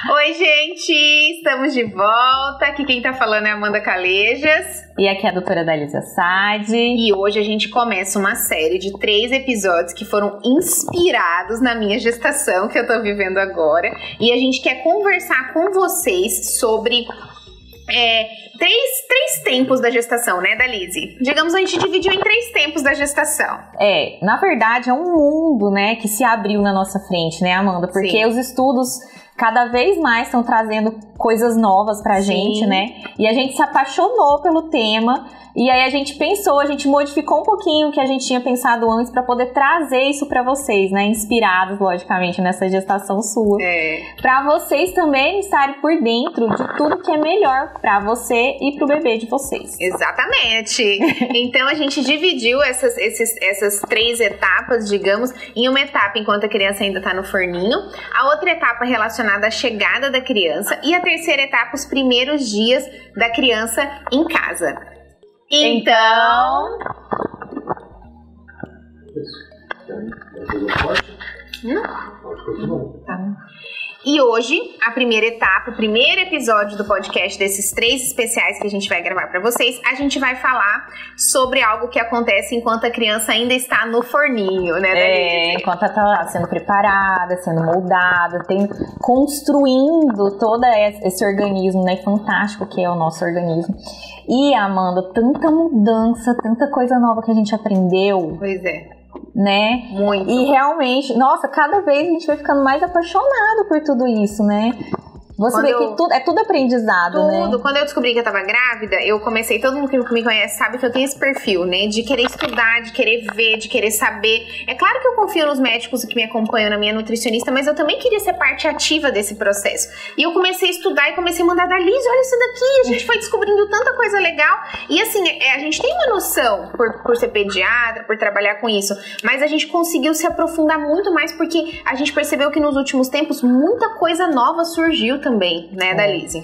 Oi, gente! Estamos de volta. Aqui quem tá falando é a Amanda Calejas. E aqui é a doutora Dalisa Sade. E hoje a gente começa uma série de 3 episódios que foram inspirados na minha gestação, que eu tô vivendo agora. E a gente quer conversar com vocês sobre... três tempos da gestação, né, Dalise? Digamos, a gente dividiu em 3 tempos da gestação. Na verdade, é um mundo, né, que se abriu na nossa frente, né, Amanda? Porque Sim. Os estudos cada vez mais estão trazendo coisas novas pra gente, né? E a gente se apaixonou pelo tema. E aí a gente modificou um pouquinho o que a gente tinha pensado antes para poder trazer isso para vocês, né? Inspirados, logicamente, nessa gestação sua. Para vocês também estarem por dentro de tudo que é melhor para você e pro bebê de vocês. Exatamente! Então a gente dividiu essas 3 etapas, digamos, em uma etapa enquanto a criança ainda tá no forninho, a outra etapa relacionada à chegada da criança e a terceira etapa, os primeiros dias da criança em casa. Então... E hoje, a primeira etapa, o primeiro episódio do podcast desses 3 especiais que a gente vai gravar pra vocês, a gente vai falar sobre algo que acontece enquanto a criança ainda está no forninho, né, Dalisa? Enquanto ela tá sendo preparada, sendo moldada, construindo todo esse organismo, né, fantástico que é o nosso organismo. E, Amanda, tanta mudança, tanta coisa nova que a gente aprendeu. Pois é. Né? Muito. E realmente, nossa, cada vez a gente vai ficando mais apaixonado por tudo isso, né? Você vê que é tudo aprendizado, né? Tudo. Quando eu descobri que eu tava grávida, eu comecei, todo mundo que me conhece sabe que eu tenho esse perfil, né? De querer estudar, de querer ver, de querer saber. É claro que eu confio nos médicos que me acompanham, na minha nutricionista, mas eu também queria ser parte ativa desse processo. E eu comecei a estudar e comecei a mandar da Liz, olha isso daqui, a gente foi descobrindo tanta coisa legal. E assim, a gente tem uma noção, por ser pediatra, por trabalhar com isso, mas a gente conseguiu se aprofundar muito mais porque a gente percebeu que nos últimos tempos muita coisa nova surgiu também, né, Dalise?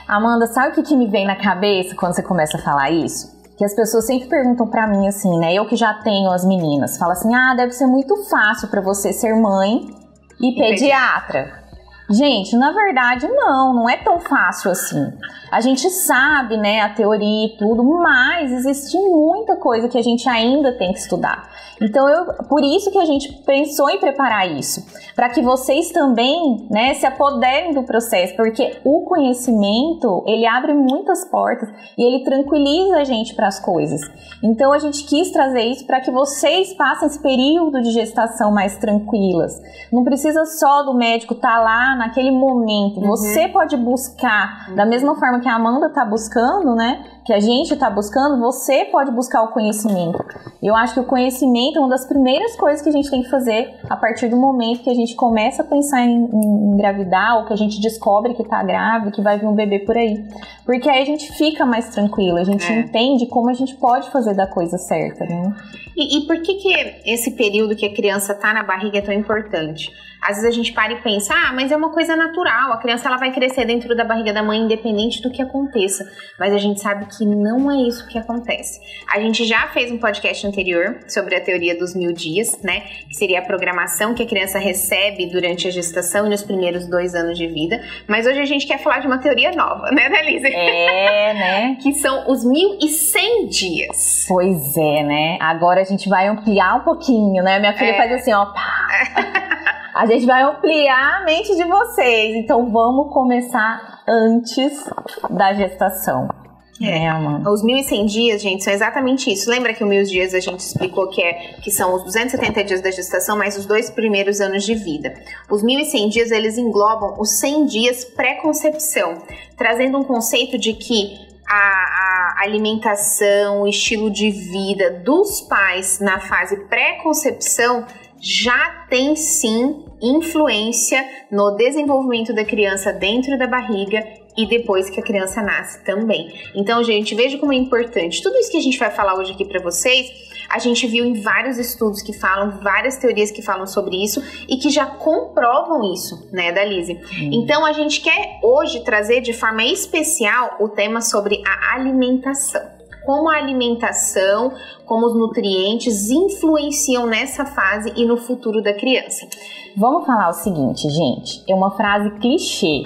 Amanda, sabe o que me vem na cabeça quando você começa a falar isso? Que as pessoas sempre perguntam pra mim assim, né? Eu que já tenho as meninas, fala assim, deve ser muito fácil pra você ser mãe e pediatra. Gente, na verdade não é tão fácil assim. A gente sabe, né, a teoria e tudo, mas existe muita coisa que a gente ainda tem que estudar. Então, por isso que a gente pensou em preparar isso, para que vocês também, né, se apoderem do processo, porque o conhecimento, ele abre muitas portas e ele tranquiliza a gente para as coisas. Então, a gente quis trazer isso para que vocês passem esse período de gestação mais tranquilas. Não precisa só do médico estar lá naquele momento. Você pode buscar, da mesma forma que a Amanda está buscando, né, que a gente está buscando, você pode buscar o conhecimento. Eu acho que o conhecimento é uma das primeiras coisas que a gente tem que fazer a partir do momento que a gente começa a pensar em engravidar, ou que a gente descobre que está grávida, que vai vir um bebê por aí. Porque aí a gente fica mais tranquila, a gente entende como a gente pode fazer da coisa certa, né? E por que esse período que a criança está na barriga é tão importante? Às vezes a gente para e pensa, mas é uma coisa natural, a criança ela vai crescer dentro da barriga da mãe independente do que aconteça. Mas a gente sabe que não é isso que acontece. A gente já fez um podcast anterior sobre a teoria dos 1000 dias, né? Que seria a programação que a criança recebe durante a gestação e nos primeiros 2 anos de vida. Mas hoje a gente quer falar de uma teoria nova, né, Dalisa? Né? Que são os 1100 dias. Pois é, né? Agora a gente vai ampliar um pouquinho, né? Minha filha faz assim, A gente vai ampliar a mente de vocês. Então vamos começar antes da gestação. Os 1100 dias, gente, são exatamente isso. Lembra que os 1000 dias a gente explicou que são os 270 dias da gestação mais os 2 primeiros anos de vida. Os 1100 dias, eles englobam os 100 dias pré-concepção, trazendo um conceito de que a alimentação, o estilo de vida dos pais na fase pré-concepção já tem sim influência no desenvolvimento da criança dentro da barriga e depois que a criança nasce também. Então, gente, veja como é importante. Tudo isso que a gente vai falar hoje aqui para vocês, a gente viu em vários estudos que falam, várias teorias que falam sobre isso e que já comprovam isso, né, Dalise? Então, a gente quer hoje trazer de forma especial o tema sobre a alimentação. Como a alimentação, como os nutrientes influenciam nessa fase e no futuro da criança. Vamos falar o seguinte, gente, é uma frase clichê,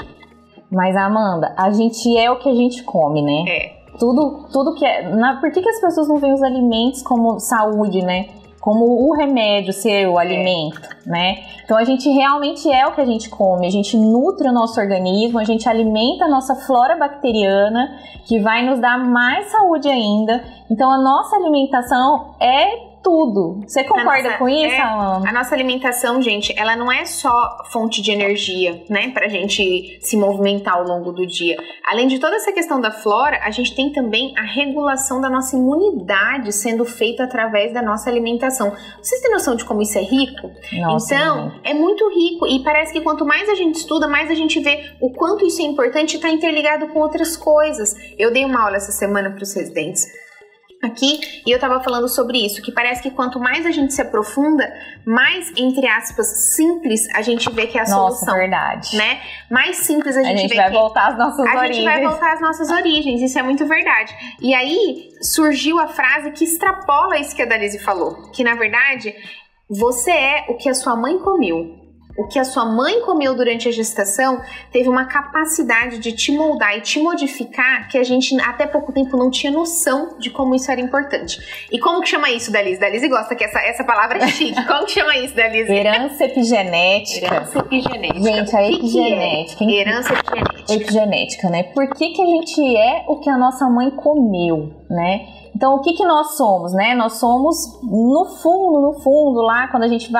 Mas, Amanda, a gente é o que a gente come, né? Tudo que é... Por que as pessoas não veem os alimentos como saúde, né? Como o remédio ser o alimento, né? Então a gente realmente é o que a gente come, a gente nutre o nosso organismo, a gente alimenta a nossa flora bacteriana, que vai nos dar mais saúde ainda. Então a nossa alimentação é tudo. Você concorda com isso, Amanda? A nossa alimentação, gente, ela não é só fonte de energia, né? Pra gente se movimentar ao longo do dia. Além de toda essa questão da flora, a gente tem também a regulação da nossa imunidade sendo feita através da nossa alimentação. Vocês têm noção de como isso é rico? Nossa, então, é muito rico e parece que quanto mais a gente estuda, mais a gente vê o quanto isso é importante e está interligado com outras coisas. Eu dei uma aula essa semana para os residentes aqui e eu tava falando sobre isso, que parece que quanto mais a gente se aprofunda, mais, entre aspas, simples a gente vê que é a solução. Verdade. Né? Mais simples a gente vê vai voltar às nossas origens. A gente vai voltar às nossas origens, isso é muito verdade. E aí surgiu a frase que extrapola isso que a Dalise falou, que na verdade você é o que a sua mãe comeu. O que a sua mãe comeu durante a gestação teve uma capacidade de te moldar e te modificar que a gente até pouco tempo não tinha noção de como isso era importante. E como que chama isso, Dalise? Dalise gosta que essa palavra é chique. Como que chama isso, Dalise? Herança epigenética. Herança epigenética. Gente, a epigenética. Que é? Herança epigenética. Epigenética, né? Por que a gente é o que a nossa mãe comeu, né? Então, o que nós somos, né? Nós somos, no fundo, lá, quando a gente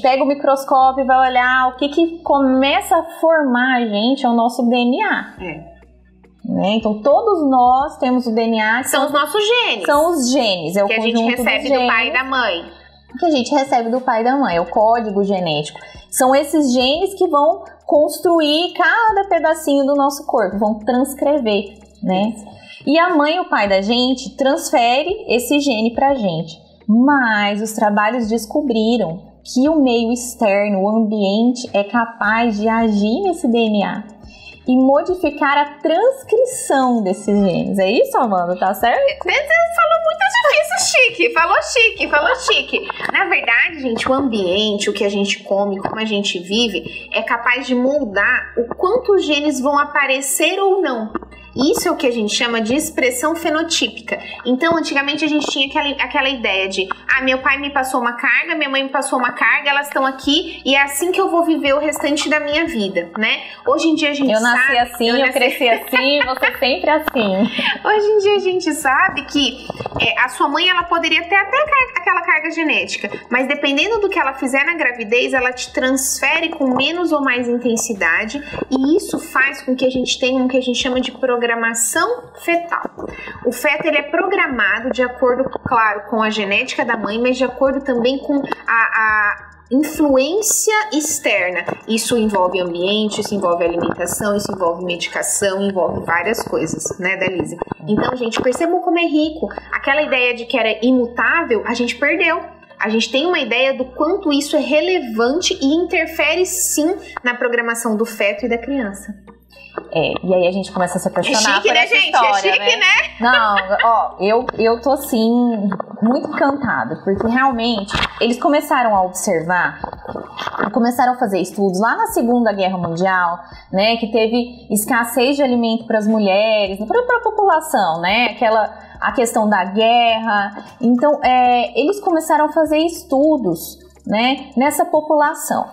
pega o microscópio e vai olhar o que começa a formar a gente, é o nosso DNA. Né? Então, todos nós temos o DNA. São os nossos genes. São os genes, é o conjunto dos genes. Que a gente recebe do pai e da mãe. Que a gente recebe do pai e da mãe, é o código genético. São esses genes que vão construir cada pedacinho do nosso corpo, vão transcrever, né? E a mãe e o pai da gente transfere esse gene pra gente. Mas os trabalhos descobriram que o meio externo, o ambiente, é capaz de agir nesse DNA e modificar a transcrição desses genes. É isso, Amanda? Tá certo? Você falou muito difícil, falou chique. Na verdade, gente, o ambiente, o que a gente come, como a gente vive, é capaz de moldar o quanto os genes vão aparecer ou não. Isso é o que a gente chama de expressão fenotípica. Então, antigamente a gente tinha aquela ideia de meu pai me passou uma carga, minha mãe me passou uma carga, elas estão aqui e é assim que eu vou viver o restante da minha vida, né? Hoje em dia a gente sabe... Eu nasci assim, eu cresci assim, você sempre assim. Hoje em dia a gente sabe que a sua mãe, ela poderia ter até aquela carga genética, mas dependendo do que ela fizer na gravidez, ela te transfere com menos ou mais intensidade e isso faz com que a gente tenha o que a gente chama de programação fetal. O feto, ele é programado de acordo, claro, com a genética da mãe, mas de acordo também com a influência externa. Isso envolve ambiente, isso envolve alimentação, isso envolve medicação, envolve várias coisas, né, Dalise? Então, gente, percebam como é rico. Aquela ideia de que era imutável, a gente perdeu. A gente tem uma ideia do quanto isso é relevante e interfere, sim, na programação do feto e da criança. E aí a gente começa a se apaixonar por essa história, é chique, né? Não, eu tô assim, muito encantada, porque realmente eles começaram a observar, começaram a fazer estudos lá na Segunda Guerra Mundial, né, que teve escassez de alimento para as mulheres, para a população, né, a questão da guerra. Então, eles começaram a fazer estudos, né, nessa população.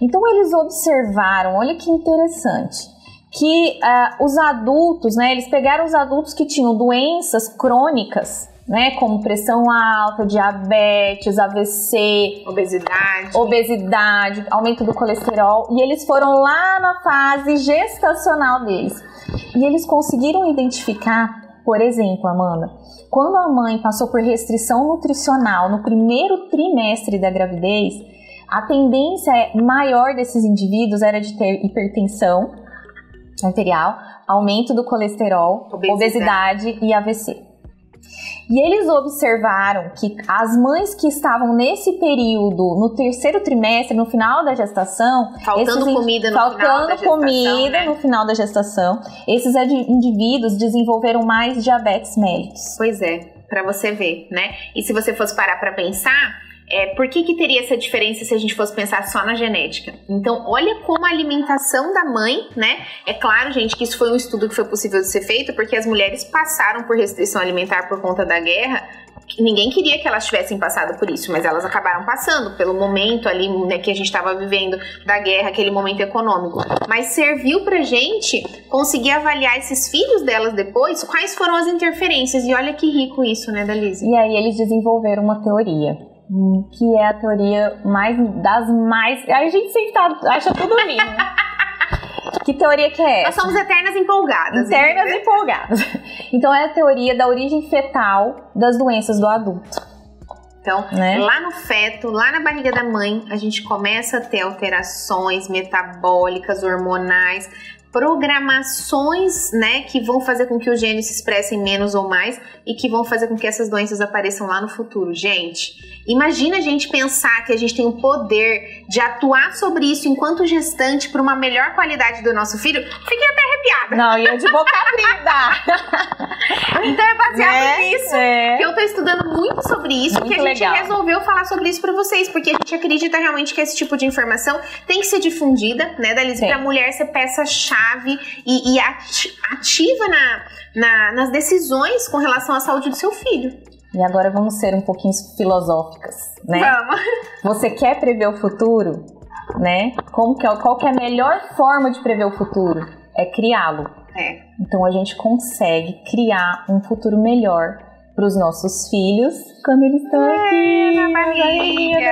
Então, eles observaram, olha que interessante, que os adultos, né, eles pegaram os adultos que tinham doenças crônicas, né, como pressão alta, diabetes, AVC, obesidade, aumento do colesterol, e eles foram lá na fase gestacional deles. E eles conseguiram identificar, por exemplo, Amanda, quando a mãe passou por restrição nutricional no primeiro trimestre da gravidez, a tendência maior desses indivíduos era de ter hipertensão arterial, aumento do colesterol, obesidade e AVC. E eles observaram que as mães que estavam nesse período, no terceiro trimestre, no final da gestação... Faltando comida no final da gestação, esses indivíduos desenvolveram mais diabetes mellitus. Pois é, pra você ver, né? E se você fosse parar pra pensar... Por que teria essa diferença se a gente fosse pensar só na genética? Então, olha como a alimentação da mãe, né? É claro, gente, que isso foi um estudo que foi possível de ser feito porque as mulheres passaram por restrição alimentar por conta da guerra. Ninguém queria que elas tivessem passado por isso, mas elas acabaram passando pelo momento ali, né, que a gente estava vivendo da guerra, aquele momento econômico. Mas serviu pra gente conseguir avaliar esses filhos delas depois, quais foram as interferências. E olha que rico isso, né, Dalise? E aí eles desenvolveram uma teoria, que é a teoria das mais... Aí a gente sempre acha tudo lindo. Que teoria que é essa? Nós somos eternas empolgadas. Eternas empolgadas. Então é a teoria da origem fetal das doenças do adulto. Então, lá no feto, lá na barriga da mãe, a gente começa a ter alterações metabólicas, hormonais, programações, né, que vão fazer com que os genes se expressem menos ou mais e que vão fazer com que essas doenças apareçam lá no futuro. Gente, imagina a gente pensar que a gente tem o poder de atuar sobre isso enquanto gestante para uma melhor qualidade do nosso filho. Fiquei até arrepiada. Não, e eu de boca abrida. Então é baseado nisso que eu tô estudando muito sobre isso, muito que a gente resolveu falar sobre isso para vocês, porque a gente acredita realmente que esse tipo de informação tem que ser difundida, né, Dalise, para a mulher ser peça-chave e ativa nas decisões com relação à saúde do seu filho. E agora vamos ser um pouquinho filosóficas, né? Vamos! Você quer prever o futuro, né? Qual que é a melhor forma de prever o futuro? É criá-lo. Então a gente consegue criar um futuro melhor para os nossos filhos quando eles estão aqui na barriga,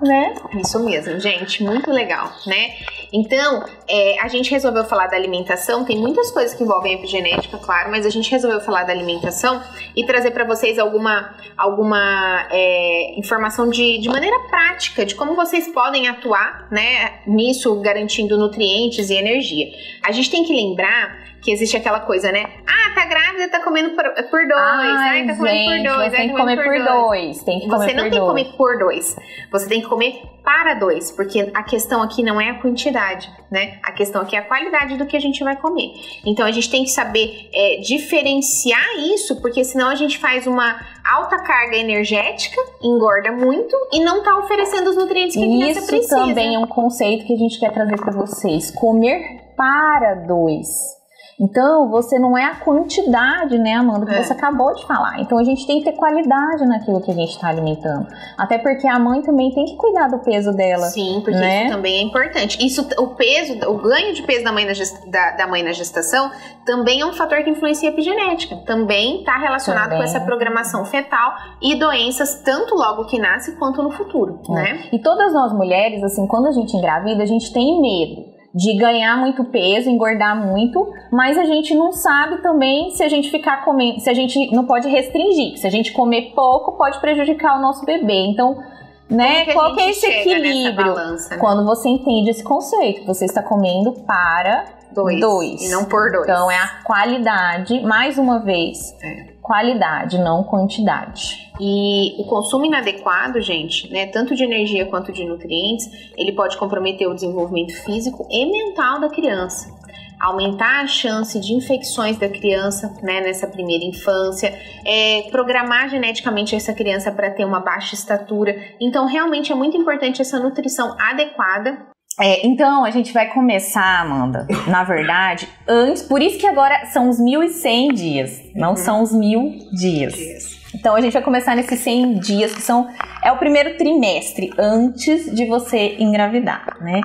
né? Isso mesmo, gente, muito legal, né? Então, a gente resolveu falar da alimentação. Tem muitas coisas que envolvem epigenética, claro, mas a gente resolveu falar da alimentação e trazer para vocês alguma informação de maneira prática de como vocês podem atuar, né, nisso, garantindo nutrientes e energia. A gente tem que lembrar que existe aquela coisa, né? Ah, tá grávida, tá comendo por dois. Ai, tá comendo por dois. Você tem que comer por dois. Você não tem que comer por dois. Você tem que comer para dois. Porque a questão aqui não é a quantidade, né? A questão aqui é a qualidade do que a gente vai comer. Então, a gente tem que saber diferenciar isso, porque senão a gente faz uma alta carga energética, engorda muito e não tá oferecendo os nutrientes que a criança precisa. Isso também é um conceito que a gente quer trazer para vocês. Comer para dois. Então, você não é a quantidade, né, Amanda, que você acabou de falar. Então, a gente tem que ter qualidade naquilo que a gente está alimentando. Até porque a mãe também tem que cuidar do peso dela. Sim, porque isso também é importante. Isso, o ganho de peso da mãe na gestação também é um fator que influencia a epigenética. Também está relacionado com essa programação fetal e doenças, tanto logo que nasce quanto no futuro, né? E todas nós mulheres, assim, quando a gente engravida, a gente tem medo de ganhar muito peso, engordar muito, mas a gente não sabe também se a gente ficar comendo, se a gente não pode restringir, se a gente comer pouco pode prejudicar o nosso bebê. Então, né, qual que é esse equilíbrio? Balança, né? Quando você entende esse conceito, que você está comendo para dois e não por dois. Então é a qualidade, mais uma vez, qualidade, não quantidade. E o consumo inadequado, gente, né, tanto de energia quanto de nutrientes, ele pode comprometer o desenvolvimento físico e mental da criança, aumentar a chance de infecções da criança, né, nessa primeira infância, programar geneticamente essa criança para ter uma baixa estatura. Então, realmente é muito importante essa nutrição adequada. Então, a gente vai começar, Amanda, na verdade, antes, por isso que agora são os 1.100 dias, não são os 1.000 dias. Então, a gente vai começar nesses 100 dias, que é o primeiro trimestre, antes de você engravidar, né?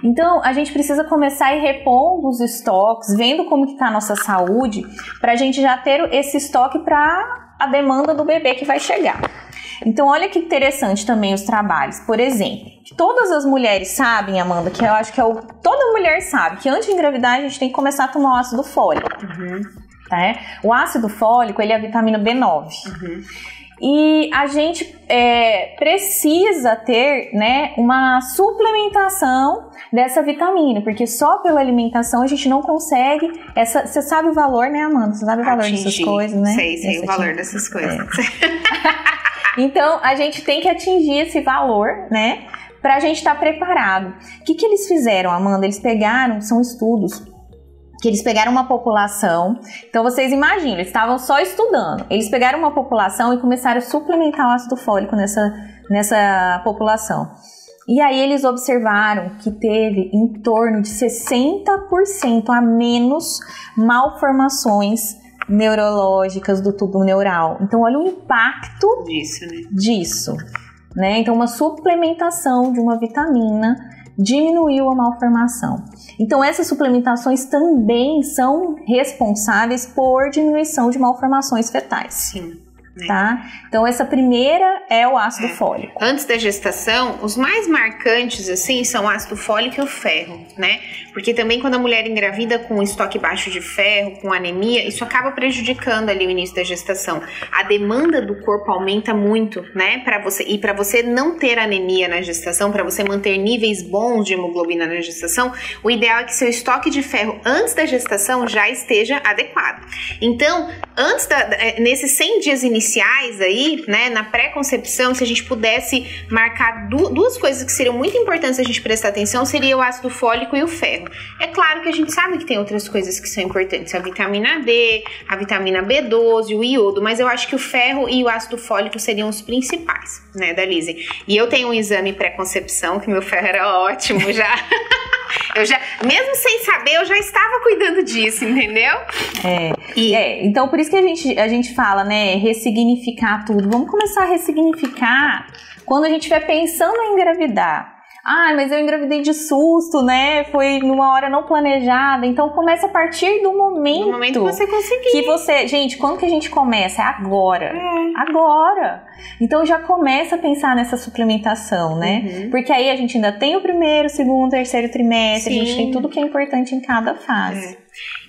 Então, a gente precisa começar a ir repondo os estoques, vendo como que tá a nossa saúde, pra gente já ter esse estoque para a demanda do bebê que vai chegar. Então, olha que interessante também os trabalhos. Por exemplo, que todas as mulheres sabem, Amanda, que eu acho que toda mulher sabe que antes de engravidar a gente tem que começar a tomar o ácido fólico. Tá? O ácido fólico, ele é a vitamina B9. E a gente precisa ter, né, uma suplementação dessa vitamina, porque só pela alimentação a gente não consegue. Você sabe o valor, né, Amanda? Você sabe o valor dessas coisas, né? Sei o valor dessas coisas. Então, a gente tem que atingir esse valor, né, pra gente estar preparado. O que eles fizeram, Amanda? Eles pegaram, são estudos que eles pegaram uma população, então vocês imaginam, eles estavam só estudando, eles pegaram uma população e começaram a suplementar o ácido fólico nessa população. E aí eles observaram que teve em torno de 60% a menos malformações neurológicas do tubo neural. Então olha o impacto disso, né? Então uma suplementação de uma vitamina diminuiu a malformação. Então essas suplementações também são responsáveis por diminuição de malformações fetais. Sim. Tá? Então essa primeira é o ácido fólico. Antes da gestação, os mais marcantes assim são o ácido fólico e o ferro, né? Porque também quando a mulher engravida com estoque baixo de ferro, com anemia, isso acaba prejudicando ali o início da gestação. A demanda do corpo aumenta muito, né? Para você não ter anemia na gestação, para você manter níveis bons de hemoglobina na gestação, o ideal é que seu estoque de ferro antes da gestação já esteja adequado. Então, nesses 100 dias iniciais aí, né, na pré-concepção, se a gente pudesse marcar duas coisas que seriam muito importantes a gente prestar atenção, seria o ácido fólico e o ferro. É claro que a gente sabe que tem outras coisas que são importantes, a vitamina D, a vitamina B12, o iodo, mas eu acho que o ferro e o ácido fólico seriam os principais, né, da Lizzie. E eu tenho um exame pré-concepção, que meu ferro era ótimo já. Mesmo sem saber, eu já estava cuidando disso, entendeu? Então por isso que a gente fala, né, ressignificar tudo. Vamos começar a ressignificar quando a gente estiver pensando em engravidar. Mas eu engravidei de susto, né? Foi numa hora não planejada. Então começa a partir do momento que você conseguir. Gente, quando que a gente começa? É agora. Agora. Então já começa a pensar nessa suplementação, né? Porque aí a gente ainda tem o primeiro, segundo, terceiro trimestre. Sim. A gente tem tudo que é importante em cada fase.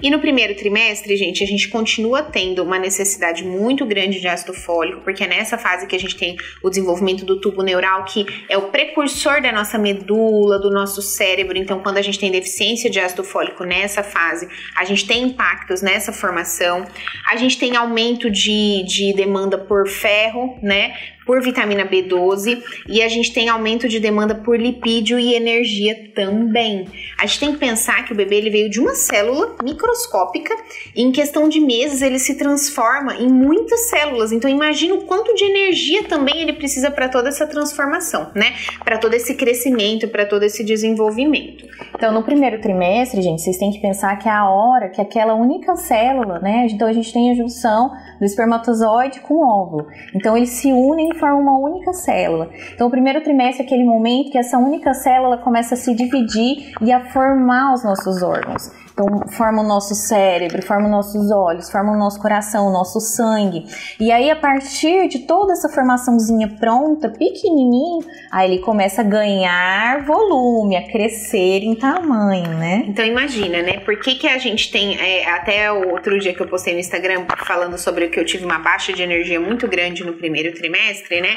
E no primeiro trimestre, gente, a gente continua tendo uma necessidade muito grande de ácido fólico, porque é nessa fase que a gente tem o desenvolvimento do tubo neural, que é o precursor da nossa medula, do nosso cérebro. Então, quando a gente tem deficiência de ácido fólico nessa fase, a gente tem impactos nessa formação. A gente tem aumento de demanda por ferro, né? Por vitamina B12, e a gente tem aumento de demanda por lipídio e energia também. A gente tem que pensar que o bebê ele veio de uma célula microscópica e em questão de meses ele se transforma em muitas células. Então imagina o quanto de energia também ele precisa para toda essa transformação, né? Para todo esse crescimento, para todo esse desenvolvimento. Então no primeiro trimestre, gente, vocês têm que pensar que é a hora que aquela única célula, né? Então a gente tem a junção do espermatozoide com o óvulo. Então eles se unem e formam uma única célula. Então o primeiro trimestre é aquele momento que essa única célula começa a se dividir e a formar os nossos órgãos. Então forma o nosso cérebro, forma os nossos olhos, forma o nosso coração, o nosso sangue. E aí a partir de toda essa formaçãozinha pronta, pequenininho, aí ele começa a ganhar volume, a crescer em tamanho, né? Então imagina, né? Por que a gente tem, até o outro dia que eu postei no Instagram falando sobre que eu tive uma baixa de energia muito grande no primeiro trimestre, né?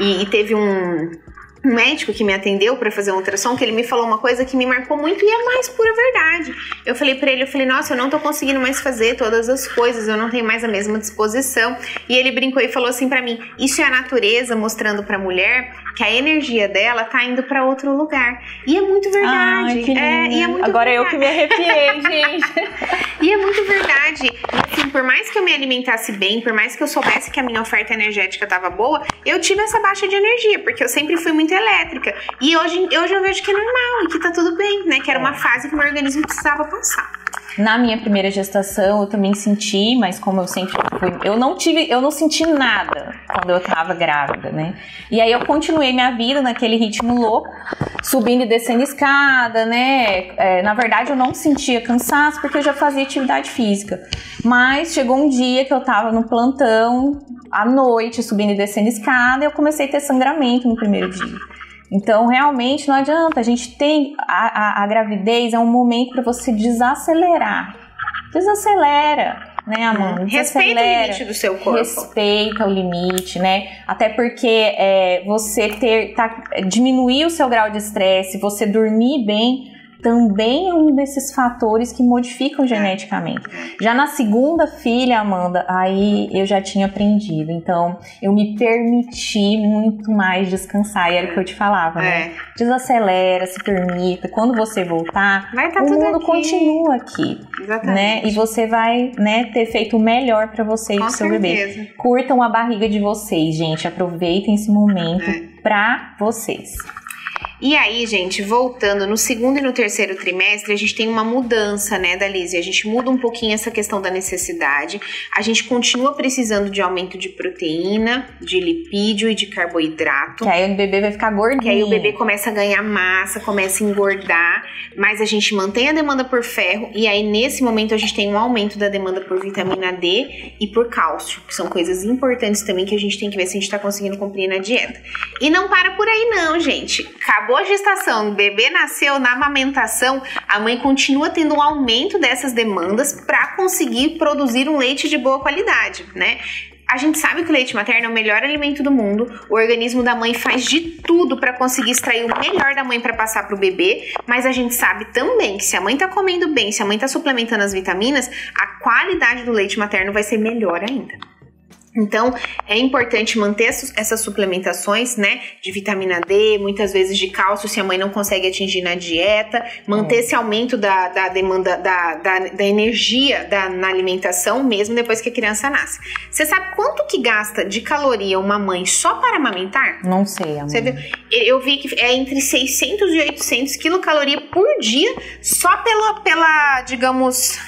E teve um médico que me atendeu para fazer um ultrassom, que ele me falou uma coisa que me marcou muito e é a mais pura verdade. Eu falei para ele, nossa, eu não tô conseguindo mais fazer todas as coisas, eu não tenho mais a mesma disposição. E ele brincou e falou assim para mim, isso é a natureza mostrando pra mulher que a energia dela tá indo para outro lugar. E é muito verdade. E é muito Agora verdade. Eu que me arrepiei, gente. E é muito verdade. E assim, por mais que eu me alimentasse bem, por mais que eu soubesse que a minha oferta energética tava boa, eu tive essa baixa de energia, porque eu sempre fui muito elétrica. E hoje eu vejo que é normal e que tá tudo bem, né? Que era uma fase que o meu organismo precisava passar. Na minha primeira gestação, eu também senti, mas como eu sempre fui... Eu não senti nada quando eu tava grávida, né? E aí eu continuei minha vida naquele ritmo louco, subindo e descendo escada, né? Na verdade, eu não sentia cansaço porque eu já fazia atividade física. Mas chegou um dia que eu tava no plantão, à noite, subindo e descendo escada, e eu comecei a ter sangramento no primeiro dia. Então, realmente, não adianta. A gente tem... A gravidez é um momento para você desacelerar. Desacelera, né, Amanda? Respeita o limite do seu corpo. Respeita o limite, né? Até porque você diminuir o seu grau de estresse, você dormir bem, também é um desses fatores que modificam geneticamente. Já na segunda filha, Amanda, aí eu já tinha aprendido. Então, eu me permiti muito mais descansar. E era o que eu te falava, né? Desacelera, se permita. Quando você voltar, o mundo continua aqui. Exatamente. Né? E você vai, né, ter feito o melhor pra você e pro seu bebê. Curtam a barriga de vocês, gente. Aproveitem esse momento pra vocês. E aí, gente, voltando no segundo e no terceiro trimestre, a gente tem uma mudança, né, Dalise? A gente muda um pouquinho essa questão da necessidade. A gente continua precisando de aumento de proteína, de lipídio e de carboidrato. Que aí o bebê vai ficar gordinho. Que aí o bebê começa a ganhar massa, começa a engordar, mas a gente mantém a demanda por ferro e aí nesse momento a gente tem um aumento da demanda por vitamina D e por cálcio, que são coisas importantes também que a gente tem que ver se a gente tá conseguindo cumprir na dieta. E não para por aí não, gente. Acabou a gestação, o bebê nasceu, na amamentação, a mãe continua tendo um aumento dessas demandas para conseguir produzir um leite de boa qualidade, né? A gente sabe que o leite materno é o melhor alimento do mundo, o organismo da mãe faz de tudo para conseguir extrair o melhor da mãe para passar para o bebê, mas a gente sabe também que se a mãe tá comendo bem, se a mãe tá suplementando as vitaminas, a qualidade do leite materno vai ser melhor ainda. Então, é importante manter essas suplementações, né, de vitamina D, muitas vezes de cálcio, se a mãe não consegue atingir na dieta, manter esse aumento da demanda, da energia na alimentação, mesmo depois que a criança nasce. Você sabe quanto que gasta de caloria uma mãe só para amamentar? Não sei, amor. Você viu? Eu vi que é entre 600 e 800 quilocalorias por dia, só pela digamos,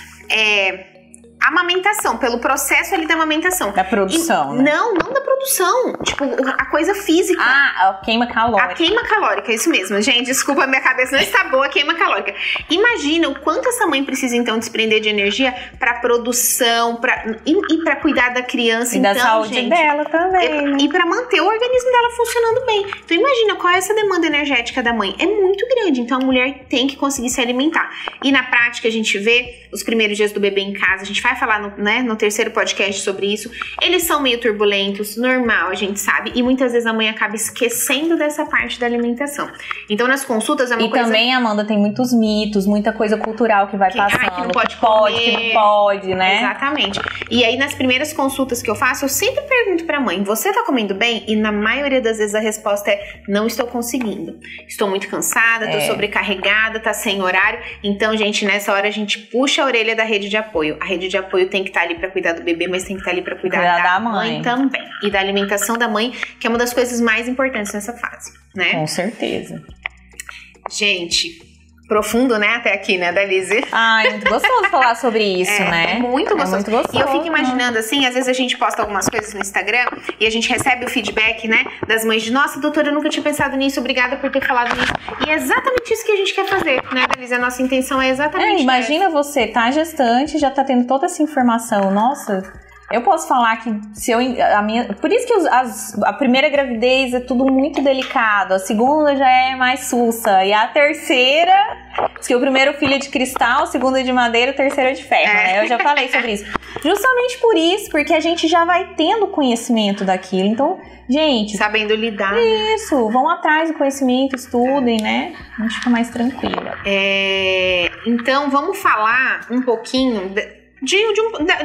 amamentação, pelo processo ali da amamentação. Da produção, né? Não da produção. Tipo, a coisa física. A queima calórica. A queima calórica, isso mesmo. Gente, desculpa, minha cabeça não está boa, a queima calórica. Imagina o quanto essa mãe precisa, então, desprender de energia pra produção, e pra cuidar da criança. E então, da saúde gente, dela também. E pra manter o organismo dela funcionando bem. Então, imagina qual é essa demanda energética da mãe. É muito grande, então a mulher tem que conseguir se alimentar. E na prática, a gente vê os primeiros dias do bebê em casa, a gente vai falar no terceiro podcast sobre isso. Eles são meio turbulentos, normal, a gente sabe, e muitas vezes a mãe acaba esquecendo dessa parte da alimentação. Então, nas consultas é uma coisa... E também, Amanda, tem muitos mitos, muita coisa cultural que vai passando. Que não pode que não pode, né? Exatamente. E aí, nas primeiras consultas que eu faço, eu sempre pergunto pra mãe, você tá comendo bem? E na maioria das vezes a resposta é, não estou conseguindo. Estou muito cansada, tô sobrecarregada, tá sem horário. Então, gente, nessa hora a gente puxa a orelha da rede de apoio. A rede de apoio tem que estar ali para cuidar do bebê, mas tem que estar ali para cuidar da mãe também. E da alimentação da mãe, que é uma das coisas mais importantes nessa fase, né? Com certeza. Gente, profundo, né, até aqui, né, Dalise? Ai, muito gostoso falar sobre isso, né? É muito gostoso. Muito gostoso. E eu fico imaginando assim, às vezes a gente posta algumas coisas no Instagram e a gente recebe o feedback, né, das mães de, nossa, doutora, eu nunca tinha pensado nisso, obrigada por ter falado nisso. E é exatamente isso que a gente quer fazer, né, Dalise? A nossa intenção é exatamente imagina você tá gestante, já tá tendo toda essa informação, nossa... Eu posso falar que por isso que a primeira gravidez é tudo muito delicado, a segunda já é mais sussa, e a terceira, diz que o primeiro filho é de cristal, o segundo é de madeira, o terceiro é de ferro, né? Eu já falei sobre isso. Justamente por isso, porque a gente já vai tendo conhecimento daquilo, então, gente... Sabendo lidar. Isso, vão atrás do conhecimento, estudem, né? A gente fica mais tranquila. Então, vamos falar um pouquinho... De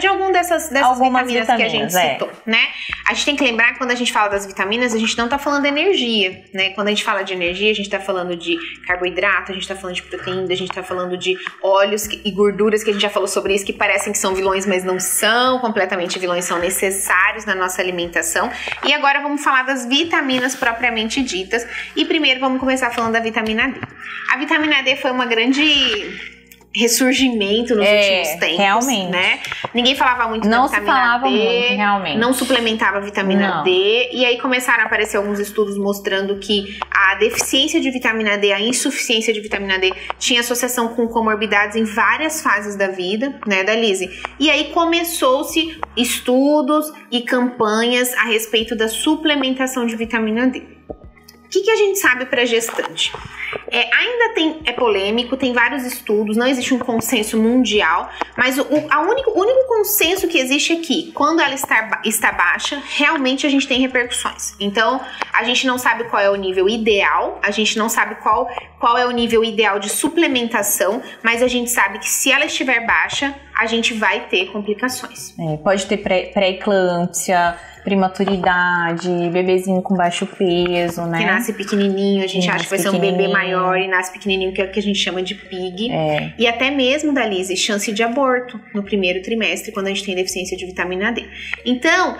alguma dessas vitaminas que a gente citou, né? A gente tem que lembrar que quando a gente fala das vitaminas, a gente não tá falando de energia, né? Quando a gente fala de energia, a gente tá falando de carboidrato, a gente tá falando de proteína, a gente tá falando de óleos e gorduras, que a gente já falou sobre isso, que parecem que são vilões, mas não são completamente vilões, são necessários na nossa alimentação. E agora vamos falar das vitaminas propriamente ditas. E primeiro vamos começar falando da vitamina D. A vitamina D foi uma grande... ressurgimento nos últimos tempos, realmente. Né? Ninguém falava muito da vitamina D. Não se falava muito, realmente. Não suplementava a vitamina D. E aí começaram a aparecer alguns estudos mostrando que a deficiência de vitamina D, a insuficiência de vitamina D, tinha associação com comorbidades em várias fases da vida, né, Dalise? E aí começou-se estudos e campanhas a respeito da suplementação de vitamina D. O que a gente sabe para gestante? ainda é polêmico, tem vários estudos, não existe um consenso mundial, mas o único consenso que existe é que quando ela está baixa, realmente a gente tem repercussões. Então, a gente não sabe qual é o nível ideal, a gente não sabe qual é o nível ideal de suplementação, mas a gente sabe que se ela estiver baixa, a gente vai ter complicações. Pode ter pré-eclâmpsia, prematuridade, bebezinho com baixo peso, né? Que nasce pequenininho, a gente acha que vai ser um bebê maior e nasce pequenininho, que é o que a gente chama de PIG. E até mesmo, Dalise, chance de aborto no primeiro trimestre, quando a gente tem deficiência de vitamina D. Então,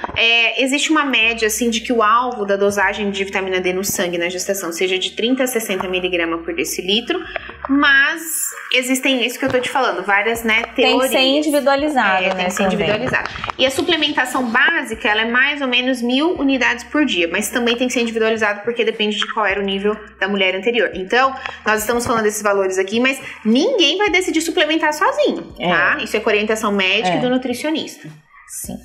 existe uma média, assim, de que o alvo da dosagem de vitamina D no sangue na gestação seja de 30 a 60 miligramas por decilitro, mas existem, isso que eu tô te falando, várias, né, teorias. Tem que ser individualizado, né? Tem que ser individualizado. E a suplementação básica, ela é mais ou menos 1.000 unidades por dia, mas também tem que ser individualizado porque depende de qual era o nível da mulher anterior. Então, nós estamos falando desses valores aqui, mas ninguém vai decidir suplementar sozinho, tá? Isso é com orientação médica e do nutricionista. Sim.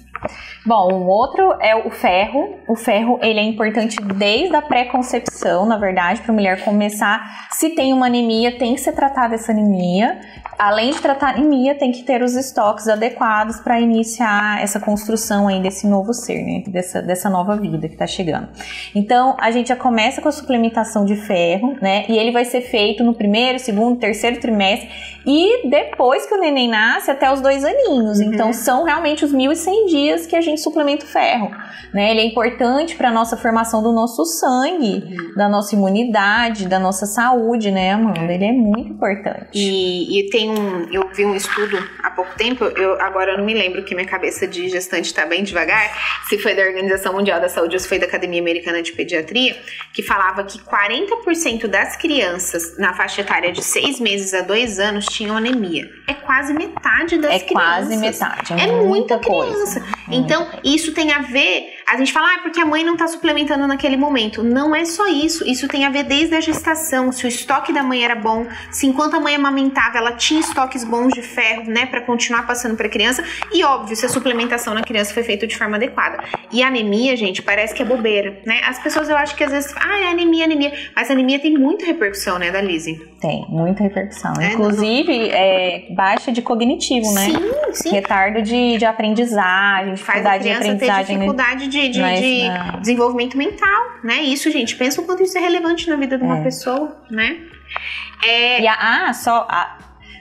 Bom, o outro é o ferro. O ferro, ele é importante desde a pré-concepção, na verdade, para a mulher começar. Se tem uma anemia, tem que ser tratada essa anemia. Além de tratar a anemia, tem que ter os estoques adequados para iniciar essa construção aí desse novo ser, né? Dessa nova vida que está chegando. Então, a gente já começa com a suplementação de ferro, né? E ele vai ser feito no primeiro, segundo, terceiro trimestre e depois que o neném nasce, até os 2 aninhos. Então, são realmente os 1.100 dias que a gente suplementa o ferro, né? Ele é importante para a nossa formação do nosso sangue, da nossa imunidade, da nossa saúde, né, Amanda? Ele é muito importante. E eu vi um estudo há pouco tempo, agora eu não me lembro, que minha cabeça de gestante está bem devagar, se foi da Organização Mundial da Saúde ou se foi da Academia Americana de Pediatria, que falava que 40% das crianças na faixa etária de 6 meses a 2 anos tinham anemia. É quase metade das crianças. É quase metade. É muita criança. Então, isso tem a ver... A gente fala, porque a mãe não está suplementando naquele momento. Não é só isso. Isso tem a ver desde a gestação. Se o estoque da mãe era bom, se enquanto a mãe amamentava, ela tinha estoques bons de ferro, né, para continuar passando para a criança. E óbvio, se a suplementação na criança foi feita de forma adequada. E a anemia, gente, parece que é bobeira, né? As pessoas, eu acho que às vezes, é anemia. Mas a anemia tem muita repercussão, né, Dalise? Tem, muita repercussão. Inclusive, baixa de cognitivo, né? Sim. Retardo de aprendizagem, dificuldade de aprendizagem. Ter dificuldade de desenvolvimento mental, né? Isso, gente, pensa o quanto isso é relevante na vida de uma pessoa, né?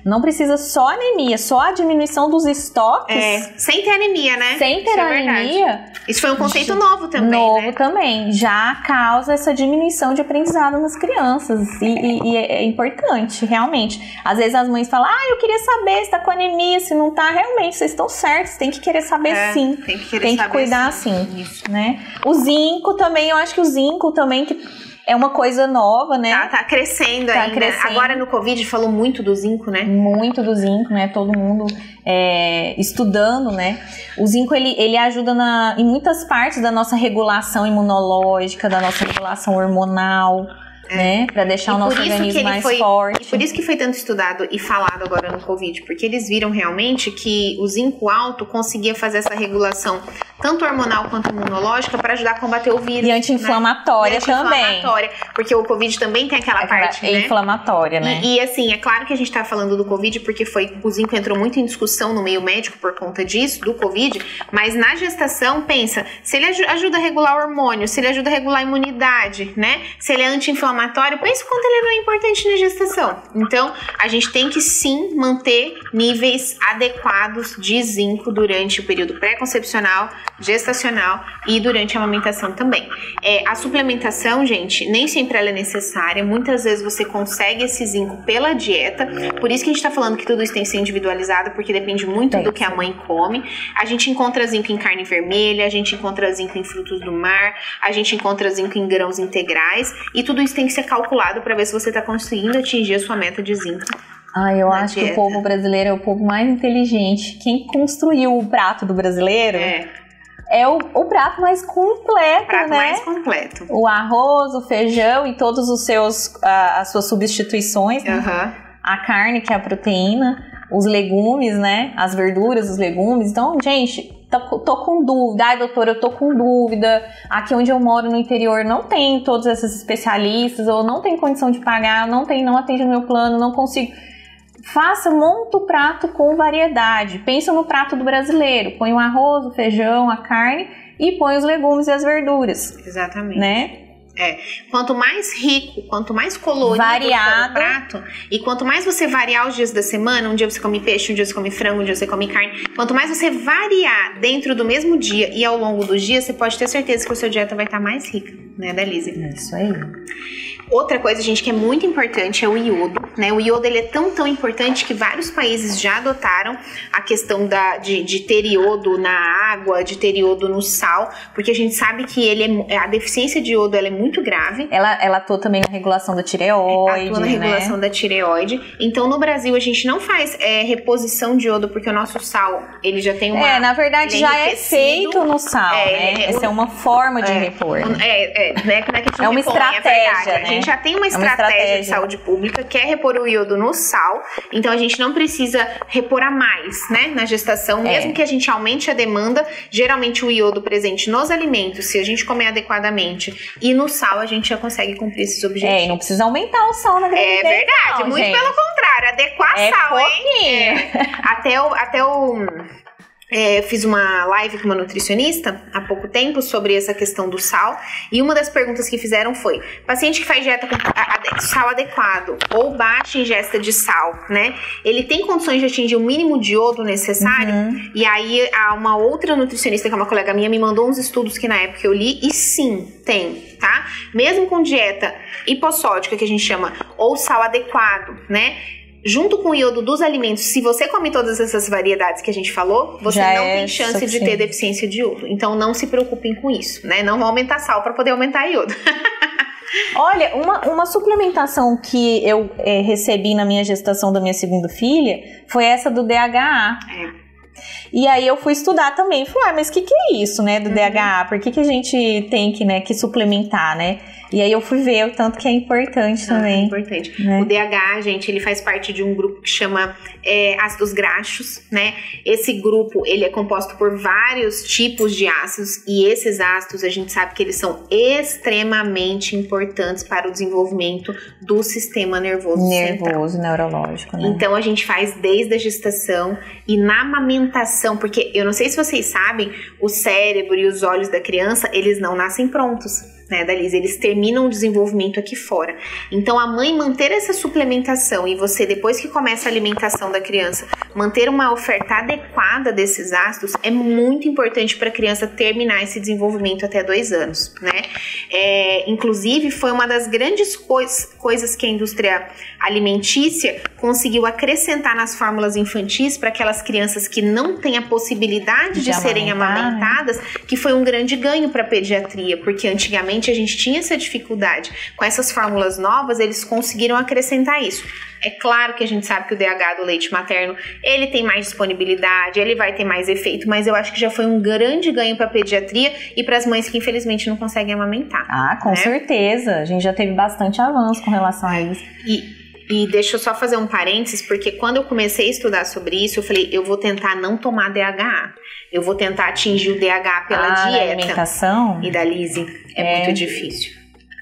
Não precisa só anemia, só a diminuição dos estoques. Sem ter anemia, né? Sem ter anemia. Isso foi um conceito novo também, Novo também. Já causa essa diminuição de aprendizado nas crianças. E é importante, realmente. Às vezes as mães falam, eu queria saber se tá com anemia, se não tá. Realmente, vocês estão certos, tem que querer saber sim. Tem que cuidar sim. Isso. Né? O zinco também, eu acho que o zinco também... É uma coisa nova, né? Tá crescendo ainda. Agora no Covid falou muito do zinco, né? Muito do zinco, né? Todo mundo estudando, né? O zinco, ele ajuda em muitas partes da nossa regulação imunológica, da nossa regulação hormonal, né? Pra deixar o nosso organismo mais forte. E por isso que foi tanto estudado e falado agora no Covid, porque eles viram realmente que o zinco alto conseguia fazer essa regulação tanto hormonal quanto imunológica para ajudar a combater o vírus. E anti-inflamatória também. Porque o Covid também tem aquela parte, né? Inflamatória, né? E assim, é claro que a gente tá falando do Covid porque o zinco entrou muito em discussão no meio médico por conta disso, do Covid, mas na gestação, pensa, se ele ajuda a regular o hormônio, se ele ajuda a regular a imunidade, né? Se ele é anti-inflamatório, pensa o quanto ele não é importante na gestação. Então, a gente tem que sim manter níveis adequados de zinco durante o período pré-concepcional, gestacional e durante a amamentação também. A suplementação, gente, nem sempre ela é necessária. Muitas vezes você consegue esse zinco pela dieta. Por isso que a gente tá falando que tudo isso tem que ser individualizado, porque depende muito do que a mãe come. A gente encontra zinco em carne vermelha, a gente encontra zinco em frutos do mar, a gente encontra zinco em grãos integrais, e tudo isso tem que ser calculado para ver se você tá conseguindo atingir a sua meta de zinco. Eu acho que o povo brasileiro é o povo mais inteligente. Quem construiu o prato do brasileiro é o prato mais completo, mais completo. O arroz, o feijão e todos os seus as suas substituições, né? A carne, que é a proteína. os legumes, né? As verduras, os legumes. Então, gente, tô com dúvida. Ai, doutora, eu tô com dúvida. Aqui onde eu moro no interior não tem todos esses especialistas, ou não tem condição de pagar, não atende no meu plano, não consigo. Monta o prato com variedade. Pensa no prato do brasileiro. Põe o arroz, o feijão, a carne e põe os legumes e as verduras. Exatamente. Né? Quanto mais rico, quanto mais colorido variado, for o prato, e quanto mais você variar os dias da semana, um dia você come peixe, um dia você come frango, um dia você come carne, quanto mais você variar dentro do mesmo dia e ao longo dos dias, você pode ter certeza que a sua dieta vai estar mais rica, né, Dalise? Isso aí. Outra coisa, gente, que é muito importante é o iodo, né? O iodo, ele é tão importante que vários países já adotaram a questão de ter iodo na água, de ter iodo no sal, porque a gente sabe que a deficiência de iodo, ela é muito grave. Ela atua também na regulação da tireoide, atua na regulação da tireoide. Então, no Brasil, a gente não faz reposição de iodo, porque o nosso sal, ele já tem uma... na verdade, já é feito no sal, né? Essa é uma forma de repor. Não é que a gente uma estratégia, né? A gente já tem uma estratégia de saúde pública, que é repor o iodo no sal. Então, a gente não precisa repor a mais, né? Na gestação, mesmo que a gente aumente a demanda, geralmente o iodo presente nos alimentos, se a gente comer adequadamente, e no sal, a gente já consegue cumprir esses objetivos. E não precisa aumentar o sal na gravidez. É verdade, muito gente. Pelo contrário, adequar sal, pouquinho. Fiz uma live com uma nutricionista há pouco tempo sobre essa questão do sal, e uma das perguntas que fizeram foi: paciente que faz dieta com sal adequado ou baixa ingesta de sal, né? Ele tem condições de atingir o mínimo de iodo necessário? E aí uma outra nutricionista, que é uma colega minha, me mandou uns estudos que na época eu li, e sim, tem, tá? Mesmo com dieta hipossódica, que a gente chama, ou sal adequado, né? Junto com o iodo dos alimentos, se você come todas essas variedades que a gente falou, você não tem chance de ter deficiência de iodo. Então, não se preocupem com isso, né? Não vão aumentar sal para poder aumentar iodo. Olha, uma suplementação que eu recebi na minha gestação da minha segunda filha foi essa do DHA. E aí eu fui estudar também. Falei, mas o que é isso, né, do DHA? Por que a gente tem que suplementar, né? E aí eu fui ver o tanto que é importante também. É importante. Né? O DHA, gente, ele faz parte de um grupo que chama ácidos graxos, né? Esse grupo, ele é composto por vários tipos de ácidos, e esses ácidos, a gente sabe que eles são extremamente importantes para o desenvolvimento do sistema nervoso central. Neurológico, né? Então, a gente faz desde a gestação e na amamentação, porque eu não sei se vocês sabem, o cérebro e os olhos da criança, eles não nascem prontos, né, Dalise? Eles terminam o desenvolvimento aqui fora. Então, a mãe manter essa suplementação, e você, depois que começa a alimentação da criança, manter uma oferta adequada desses ácidos, é muito importante para a criança terminar esse desenvolvimento até 2 anos, né? Inclusive, foi uma das grandes coisas que a indústria alimentícia conseguiu acrescentar nas fórmulas infantis para aquelas crianças que não têm a possibilidade de serem amamentadas, que foi um grande ganho para a pediatria, porque antigamente a gente tinha essa dificuldade. Com essas fórmulas novas, eles conseguiram acrescentar isso. É claro que a gente sabe que o DHA do leite materno, ele tem mais disponibilidade, ele vai ter mais efeito, mas eu acho que já foi um grande ganho para a pediatria e para as mães que infelizmente não conseguem amamentar. Com certeza. A gente já teve bastante avanço com relação a isso. E deixa eu só fazer um parênteses, porque quando eu comecei a estudar sobre isso, eu falei, eu vou tentar não tomar DHA. Eu vou tentar atingir o DHA pela dieta. Alimentação? E Dalise, muito difícil.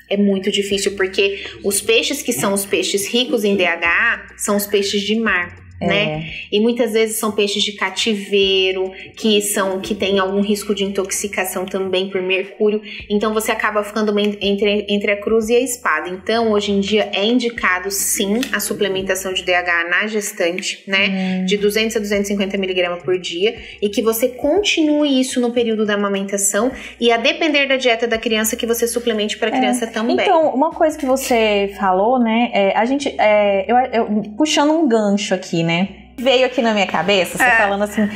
É muito difícil, porque os peixes que são os peixes ricos em DHA são os peixes de mar, né? E muitas vezes são peixes de cativeiro, que tem algum risco de intoxicação também por mercúrio. Então você acaba ficando entre a cruz e a espada. Então, hoje em dia é indicado sim a suplementação de DHA na gestante, né? De 200 a 250 mg por dia, e que você continue isso no período da amamentação, e a depender da dieta da criança, que você suplemente para a criança também. Então, uma coisa que você falou, né? Puxando um gancho aqui, né? Veio aqui na minha cabeça, você falando assim,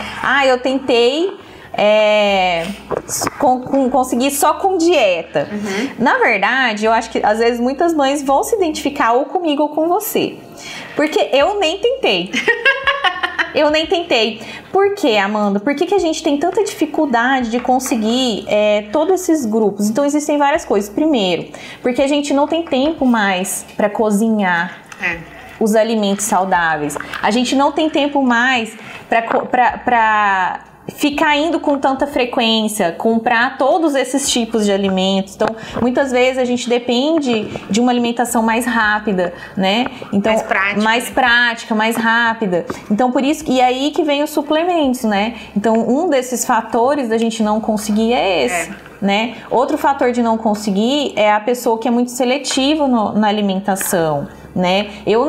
eu tentei conseguir só com dieta. Na verdade, eu acho que às vezes muitas mães vão se identificar ou comigo ou com você, porque eu nem tentei. Por quê, Amanda? Por que a gente tem tanta dificuldade de conseguir todos esses grupos? Então, existem várias coisas. Primeiro, porque a gente não tem tempo mais para cozinhar. os alimentos saudáveis. A gente não tem tempo mais para ficar indo com tanta frequência, comprar todos esses tipos de alimentos. Então, muitas vezes a gente depende de uma alimentação mais rápida, né? Então, mais prática, mais rápida. Então, por isso, e aí que vem os suplementos, né? Então, um desses fatores da gente não conseguir é esse. Né? Outro fator de não conseguir é a pessoa que é muito seletiva na alimentação, né? Eu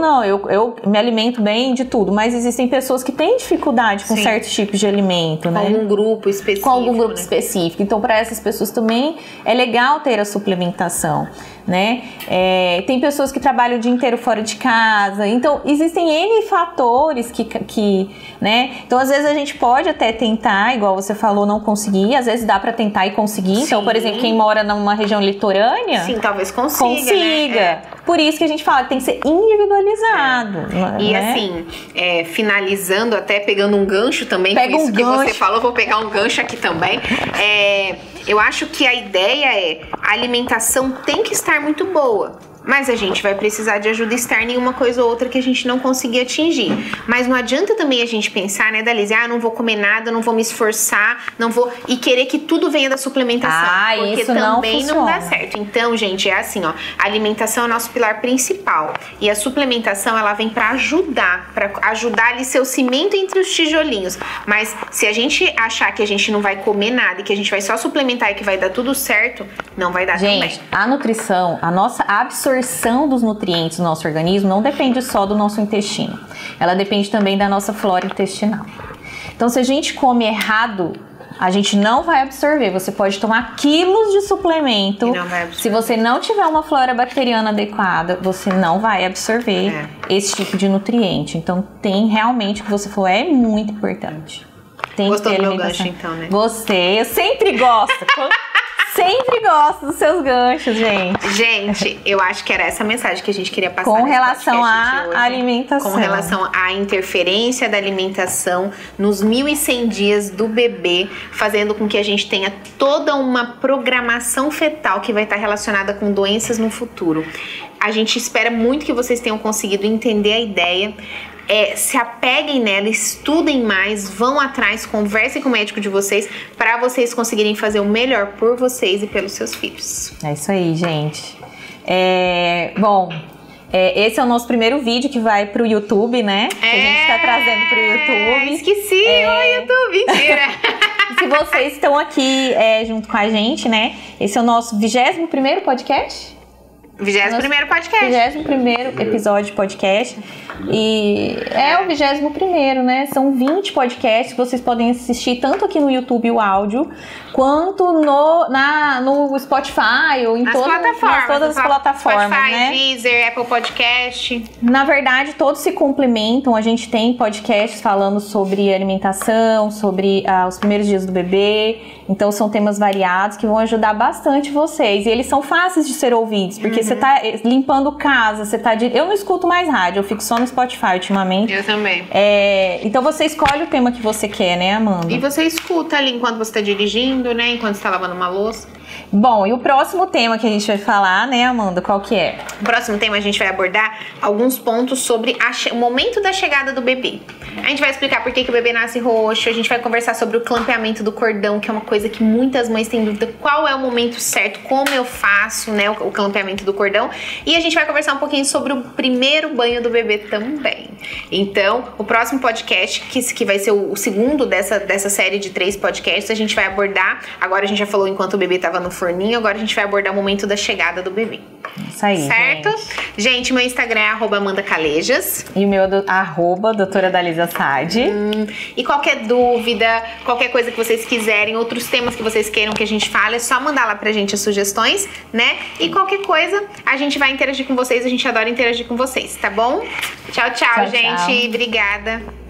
me alimento bem de tudo, mas existem pessoas que têm dificuldade com certos tipos de alimento, né? Com algum grupo específico. Com algum grupo específico. Então, para essas pessoas também é legal ter a suplementação, né? Tem pessoas que trabalham o dia inteiro fora de casa. Então, existem N fatores que né? Então, às vezes a gente pode até tentar, igual você falou, não conseguir. Às vezes dá para tentar e conseguir. Sim. Então, por exemplo, quem mora numa região litorânea... Sim, talvez consiga. Né? Por isso que a gente fala que tem que ser individualizado. E né? assim, finalizando, até pegando um gancho também, com isso que você falou, vou pegar um gancho aqui também. Eu acho que a ideia a alimentação tem que estar muito boa. Mas a gente vai precisar de ajuda externa em uma coisa ou outra que a gente não conseguir atingir. Mas não adianta também a gente pensar, né, Dalise, não vou comer nada, não vou me esforçar, não vou... E querer que tudo venha da suplementação. Porque isso também não dá certo. Então, gente, é assim, ó, a alimentação é o nosso pilar principal. E a suplementação, ela vem pra ajudar ali seu cimento entre os tijolinhos. Mas se a gente achar que a gente não vai comer nada e que a gente vai só suplementar e que vai dar tudo certo, não vai dar também. Gente, a nutrição, a nossa absorção dos nutrientes do nosso organismo não depende só do nosso intestino. Ela depende também da nossa flora intestinal. Então, se a gente come errado, a gente não vai absorver. Você pode tomar quilos de suplemento. Se você não tiver uma flora bacteriana adequada, você não vai absorver esse tipo de nutriente. Então, tem realmente, o que você falou, é muito importante. Gostou do meu gancho, então, né? Eu sempre gosto. Sempre gosto dos seus ganchos, gente. Gente, eu acho que era essa mensagem que a gente queria passar com relação à alimentação. Com relação à interferência da alimentação nos 1.100 dias do bebê, fazendo com que a gente tenha toda uma programação fetal que vai estar relacionada com doenças no futuro. A gente espera muito que vocês tenham conseguido entender a ideia. Se apeguem nela, estudem mais, vão atrás, conversem com o médico de vocês para vocês conseguirem fazer o melhor por vocês e pelos seus filhos. É isso aí, gente. Esse é o nosso primeiro vídeo que vai pro YouTube, né? Que a gente tá trazendo pro YouTube. Esqueci o YouTube, mentira! Se vocês estão aqui junto com a gente, né? Esse é o nosso 21º podcast. 21º podcast. 21º episódio de podcast. E é o 21º, né? São 20 podcasts que vocês podem assistir tanto aqui no YouTube o áudio, quanto no Spotify ou em todas as plataformas, Spotify, né? Deezer, Apple Podcast. Na verdade, todos se complementam. A gente tem podcasts falando sobre alimentação, sobre os primeiros dias do bebê. Então, são temas variados que vão ajudar bastante vocês. E eles são fáceis de ser ouvidos, porque você tá limpando casa, eu não escuto mais rádio, eu fico só no Spotify ultimamente. Eu também. Então, você escolhe o tema que você quer, né, Amanda? E você escuta ali enquanto você tá dirigindo, né? Enquanto você tá lavando uma louça. Bom, e o próximo tema que a gente vai falar, né, Amanda, qual que é? O próximo tema a gente vai abordar alguns pontos sobre o momento da chegada do bebê. A gente vai explicar por que o bebê nasce roxo, a gente vai conversar sobre o clampeamento do cordão, que é uma coisa que muitas mães têm dúvida, qual é o momento certo, como eu faço, né, o clampeamento do cordão. E a gente vai conversar um pouquinho sobre o primeiro banho do bebê também. Então, o próximo podcast, que vai ser o segundo dessa série de 3 podcasts, a gente vai abordar, agora a gente já falou enquanto o bebê estava no forninho, agora a gente vai abordar o momento da chegada do bebê. Isso aí, certo? Gente, meu Instagram é @AmandaCalejas. E o meu é @doutora Dalisa Sade. E qualquer dúvida, qualquer coisa que vocês quiserem, outros temas que vocês queiram que a gente fale, é só mandar lá pra gente as sugestões, né? E qualquer coisa, a gente vai interagir com vocês, a gente adora interagir com vocês, tá bom? Tchau, gente. Tchau. Obrigada.